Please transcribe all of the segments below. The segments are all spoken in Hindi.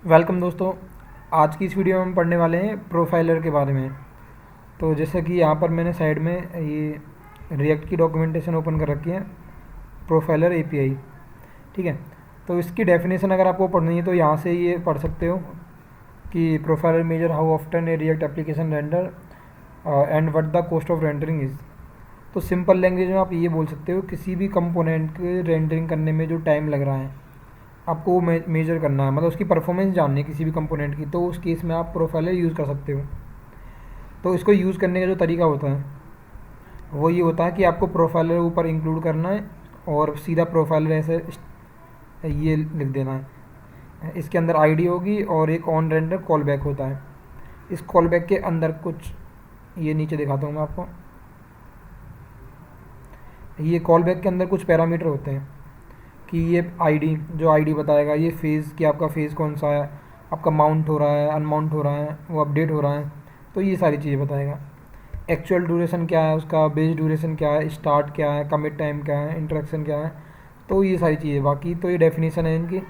वेलकम दोस्तों। आज की इस वीडियो में हम पढ़ने वाले हैं प्रोफाइलर के बारे में। तो जैसे कि यहाँ पर मैंने साइड में ये रिएक्ट की डॉक्यूमेंटेशन ओपन कर रखी है, प्रोफाइलर एपीआई। ठीक है, तो इसकी डेफिनेशन अगर आपको पढ़नी है तो यहाँ से ये पढ़ सकते हो कि profiler major how often A react application render and what the cost of rendering is. तो सिंपल लैंग्वेज में आप ये बोल सकते हो किसी भी कंपोनेंट के रेंडरिंग करने में जो टाइम लग रहा है आपको वो मेजर करना है, मतलब उसकी परफॉर्मेंस जाननी है किसी भी कंपोनेंट की, तो उस केस में आप प्रोफाइलर यूज़ कर सकते हो। तो इसको यूज़ करने का जो तरीका होता है वो ये होता है कि आपको प्रोफाइलर ऊपर इंक्लूड करना है और सीधा प्रोफाइलर ऐसे ये लिख देना है। इसके अंदर आईडी होगी और एक ऑन रेंडर कॉल बैक होता है। इस कॉल बैक के अंदर कुछ ये नीचे दिखाता हूँ मैं आपको। ये कॉल बैक के अंदर कुछ पैरामीटर होते हैं कि ये आईडी, जो आईडी बताएगा ये फेज़ कि आपका फेज़ कौन सा है, आपका माउंट हो रहा है, अनमाउंट हो रहा है, वो अपडेट हो रहा है, तो ये सारी चीज़ें बताएगा। एक्चुअल ड्यूरेशन क्या है उसका, बेस ड्यूरेशन क्या है, स्टार्ट क्या है, कमिट टाइम क्या है, इंटरेक्शन क्या है, तो ये सारी चीज़ें। बाकी तो ये डेफिनेशन है इनकी।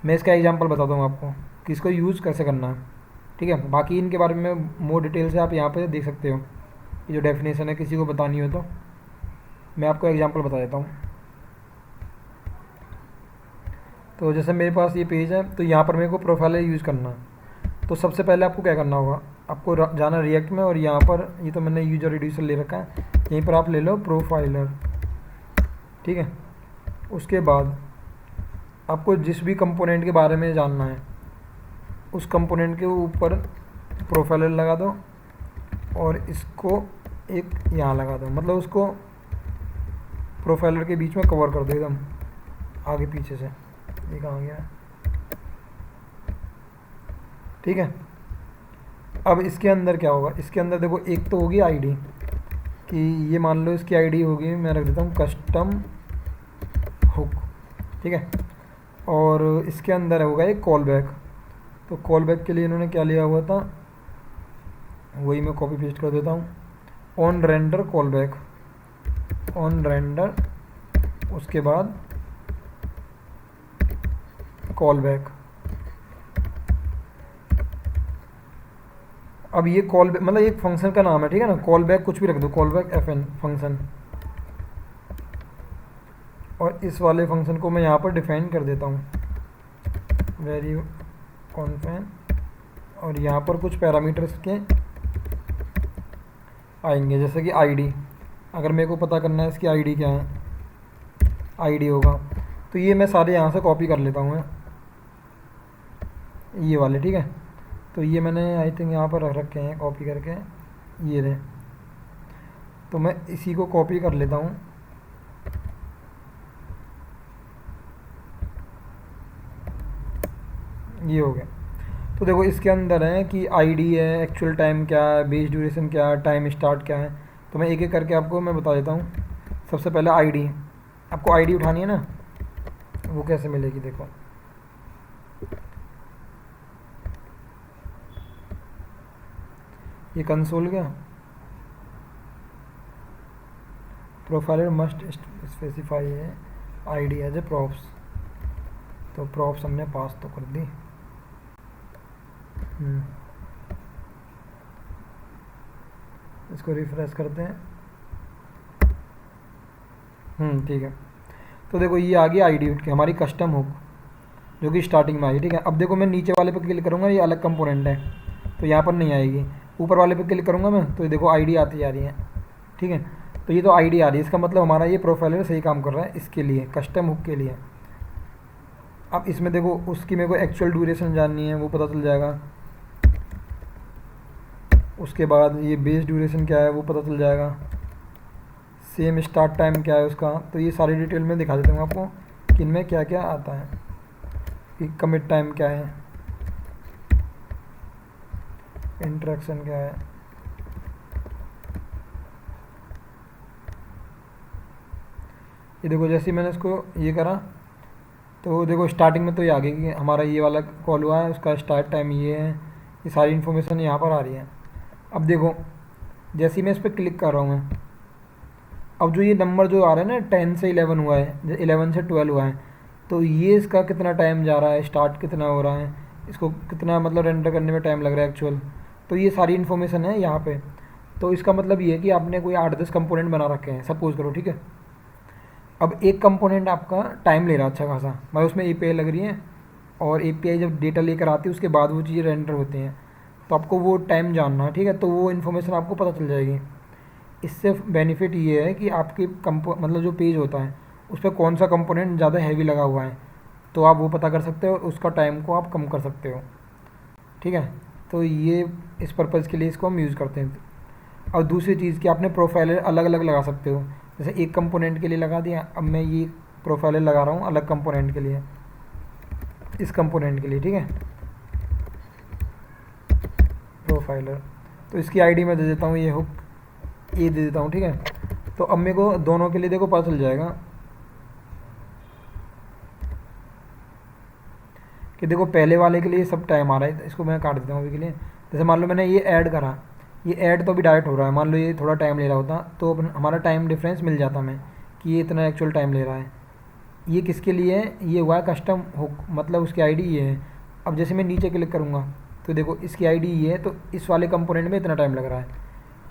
मैं इसका एग्जांपल बताता हूँ आपको कि इसको यूज़ कैसे करना है। ठीक है, बाकी इनके बारे में मोर डिटेल से आप यहाँ पर देख सकते हो। ये जो डेफिनेशन है किसी को बतानी हो तो मैं आपको एग्जाम्पल बता देता हूँ। तो जैसे मेरे पास ये पेज है तो यहाँ पर मेरे को प्रोफाइलर यूज़ करना है। तो सबसे पहले आपको क्या करना होगा, आपको जाना रिएक्ट में और यहाँ पर ये तो मैंने यूजर रिड्यूसर ले रखा है, यहीं पर आप ले लो प्रोफाइलर। ठीक है, उसके बाद आपको जिस भी कंपोनेंट के बारे में जानना है उस कंपोनेंट के ऊपर प्रोफाइलर लगा दो और इसको एक यहाँ लगा दो, मतलब उसको प्रोफाइलर के बीच में कवर कर दो एकदम आगे पीछे से। ये कहाँ गया? ठीक है, अब इसके अंदर क्या होगा, इसके अंदर देखो एक तो होगी आईडी कि ये मान लो इसकी आईडी होगी, मैं रख देता हूँ कस्टम हुक। ठीक है, और इसके अंदर होगा एक कॉल बैक। तो कॉल बैक के लिए इन्होंने क्या लिया हुआ था वही मैं कॉपी पेस्ट कर देता हूँ। On render call back, on render, उसके बाद कॉल बैक। अब ये कॉल बैक मतलब एक फंक्शन का नाम है, ठीक है ना, कॉल बैक कुछ भी रख दो, call back F N function. और इस वाले फंक्शन को मैं यहाँ पर डिफाइन कर देता हूँ वेरी कॉन्फेन, और यहाँ पर कुछ पैरामीटर्स के आएंगे जैसे कि आईडी। अगर मेरे को पता करना है इसकी आईडी क्या है, आईडी होगा तो ये मैं सारे यहाँ से कॉपी कर लेता हूँ ये वाले। ठीक है, तो ये मैंने आई थिंक यहाँ पर रख रखे हैं कॉपी करके, ये रहे। तो मैं इसी को कॉपी कर लेता हूँ। ये हो गया। तो देखो इसके अंदर है कि आईडी है, एक्चुअल टाइम क्या है, बेस ड्यूरेशन क्या है, टाइम स्टार्ट क्या है। तो मैं एक एक करके आपको मैं बता देता हूँ। सबसे पहले आईडी, आपको आईडी उठानी है ना, वो कैसे मिलेगी देखो। ये कंसोल गया, प्रोफाइलर मस्ट स्पेसिफाई है आईडी एज ए प्रॉप्स। तो प्रॉप्स हमने पास तो कर दी। इसको रिफ्रेश करते हैं। ठीक है, तो देखो ये आ गई आईडी उठ के हमारी कस्टम हुक जो कि स्टार्टिंग में आई। ठीक है, अब देखो मैं नीचे वाले पे क्लिक करूँगा, ये अलग कंपोनेंट है तो यहाँ पर नहीं आएगी। ऊपर वाले पे क्लिक करूँगा मैं तो ये देखो आईडी आती जा रही है। ठीक है, तो ये तो आईडी आ रही है, इसका मतलब हमारा ये प्रोफाइलर सही काम कर रहा है इसके लिए, कस्टम हुक के लिए। अब इसमें देखो उसकी मेरे को एक्चुअल ड्यूरेशन जाननी है, वो पता चल जाएगा। उसके बाद ये बेस ड्यूरेशन क्या है वो पता चल जाएगा। सेम स्टार्ट टाइम क्या है उसका, तो ये सारी डिटेल में दिखा देता हूँ आपको कि इनमें क्या क्या आता है, कि कमिट टाइम क्या है, इंटरेक्शन क्या है। ये देखो जैसे मैंने इसको ये करा तो देखो स्टार्टिंग में तो ये आ गई कि हमारा ये वाला कॉल हुआ है, उसका स्टार्ट टाइम ये है, ये सारी इन्फॉर्मेशन यहाँ पर आ रही है। अब देखो जैसे ही मैं इस पर क्लिक कर रहा हूँ मैं, अब जो ये नंबर जो आ रहा है ना 10 से 11 हुआ है, 11 से 12 हुआ है, तो ये इसका कितना टाइम जा रहा है, स्टार्ट कितना हो रहा है, इसको कितना मतलब रेंडर करने में टाइम लग रहा है एक्चुअल। तो ये सारी इन्फॉर्मेशन है यहाँ पे। तो इसका मतलब ये है कि आपने कोई 8-10 कंपोनेंट बना रखे हैं सपोज करो, ठीक है। अब एक कंपोनेंट आपका टाइम ले रहा है अच्छा खासा, मतलब उसमें एपीआई लग रही है, और एपीआई जब डेटा लेकर आती है उसके बाद वो चीज़ें रेंडर होती हैं। तो आपको वो टाइम जानना है, ठीक है। तो वो इन्फॉर्मेशन आपको पता चल जाएगी। इससे बेनिफिट ये है कि आपके मतलब जो पेज होता है उस पर कौन सा कंपोनेंट ज़्यादा हैवी लगा हुआ है, तो आप वो पता कर सकते हो और उसका टाइम को आप कम कर सकते हो, ठीक है। तो ये इस पर्पज़ के लिए इसको हम यूज़ करते हैं। और दूसरी चीज़ कि आपने प्रोफाइलर अलग अलग लगा सकते हो। जैसे एक कंपोनेंट के लिए लगा दिया, अब मैं ये प्रोफाइलर लगा रहा हूँ अलग कंपोनेंट के लिए, इस कंपोनेंट के लिए, ठीक है, प्रोफाइलर। तो इसकी आईडी मैं दे देता हूँ, ये हुक ये दे देता हूँ, ठीक है। तो अब मेरे को दोनों के लिए देखो पता चल जाएगा कि देखो पहले वाले के लिए सब टाइम आ रहा है। इसको मैं काट देता हूँ अभी के लिए। जैसे मान लो मैंने ये ऐड करा, ये ऐड तो अभी डायरेक्ट हो रहा है, मान लो ये थोड़ा टाइम ले रहा होता तो हमारा टाइम डिफरेंस मिल जाता हमें कि ये इतना एक्चुअल टाइम ले रहा है। ये किसके लिए है, ये हुआ है कस्टम हुक, मतलब उसकी आईडी ये है। अब जैसे मैं नीचे क्लिक करूँगा तो देखो इसकी आईडी ये है, तो इस वाले कंपोनेंट में इतना टाइम लग रहा है,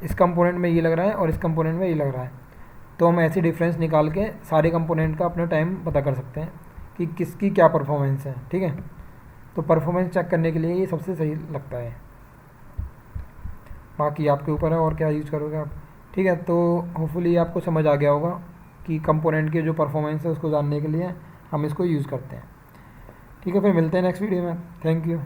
इस कंपोनेंट में ये लग रहा है और इस कंपोनेंट में ये लग रहा है। तो हम ऐसे डिफरेंस निकाल के सारे कंपोनेंट का अपना टाइम पता कर सकते हैं कि किसकी क्या परफॉर्मेंस है, ठीक है। तो परफॉर्मेंस चेक करने के लिए ये सबसे सही लगता है। बाकी आपके ऊपर है और क्या यूज़ करोगे आप, ठीक है। तो होपफुली आपको समझ आ गया होगा कि कंपोनेंट के जो परफॉर्मेंस है उसको जानने के लिए हम इसको यूज़ करते हैं, ठीक है। फिर मिलते हैं नेक्स्ट वीडियो में। Thank you.